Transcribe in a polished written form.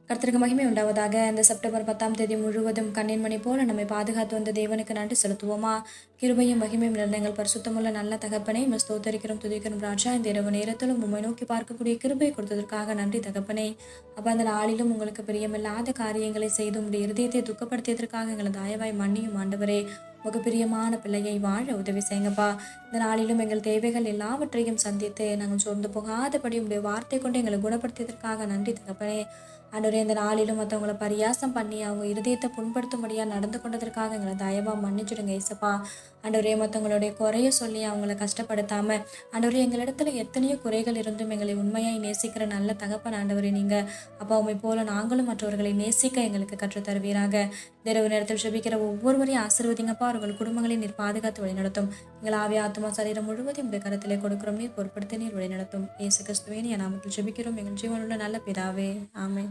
கர்த்தருக்கு மகிமை உண்டாவதாக. இந்த செப்டம்பர் 10ஆம் தேதி முழுவதும் கண்ணின் மணி போல நம்மை பாதுகாத்து வந்த தேவனுக்கு நன்றி செலுத்துவோமா? கிருபையும் மகிமையும் நிறைந்த எங்கள் பரிசுத்தமுள்ள நல்ல தகப்பனே, ஸ்தோத்தரிக்கிறோம் துதிக்கிறோம் ராஜா. இந்த இரவு நேரத்திலும் உம்மை நோக்கி பார்க்கக்கூடிய கிருபை கொடுத்ததற்காக நன்றி தகப்பனே. அப்போ அந்த நாளிலும் உங்களுக்கு பிரியமில்லாத காரியங்களை செய்து உங்களுடைய இருதயத்தை துக்கப்படுத்தியதற்காக எங்களை தயவாய் மன்னியும் ஆண்டவரே. உங்க பிரியமான பிள்ளையை வாழ உதவி செய்யுங்கப்பா. இந்த நாளிலும் எங்கள் தேவைகள் எல்லாவற்றையும் சந்தித்து நாங்கள் சோர்ந்து போகாதபடி உங்களுடைய வார்த்தை கொண்டு எங்களை குணப்படுத்தியதற்காக நன்றி தகப்பனே. ஆண்டவரே, இந்த நாளிலும் மற்றவங்களை பரியாசம் பண்ணி அவங்க இருதயத்தை புண்படுத்தும்படியாக நடந்து கொண்டதற்காக எங்களை தயவாக மன்னிச்சுடுங்க ஏசப்பா. ஆண்டவரே, மற்றவங்களுடைய குறைய சொல்லி அவங்கள கஷ்டப்படுத்தாம, ஆண்டவரே எங்களிடத்துல எத்தனையோ குறைகள் இருந்தும் எங்களை உண்மையாய் நேசிக்கிற நல்ல தகப்பன் ஆண்டவரே நீங்க. அப்பா, உண்மை போல நாங்களும் மற்றவர்களை நேசிக்க எங்களுக்கு கற்றுத்தருவீராக. இரவு நேரத்தில் ஜெபிக்கிற ஒவ்வொருவரையும் ஆசீர்வதிங்கப்பா. அவர்கள் குடும்பங்களை நீர் பாதுகாத்து வழிநடத்தும். எங்கள் ஆவிய ஆத்மா சரீரம் முழுவதும் இந்த கருத்திலே கொடுக்கிறோம். நீர் பொறுப்படுத்தி நீர் வழிநடத்தும். இயேசு கிறிஸ்துவின் நாமத்தில் ஜெபிக்கிறோம் எங்கள் ஜீவனுள்ள நல்ல பிதாவே. ஆமென்.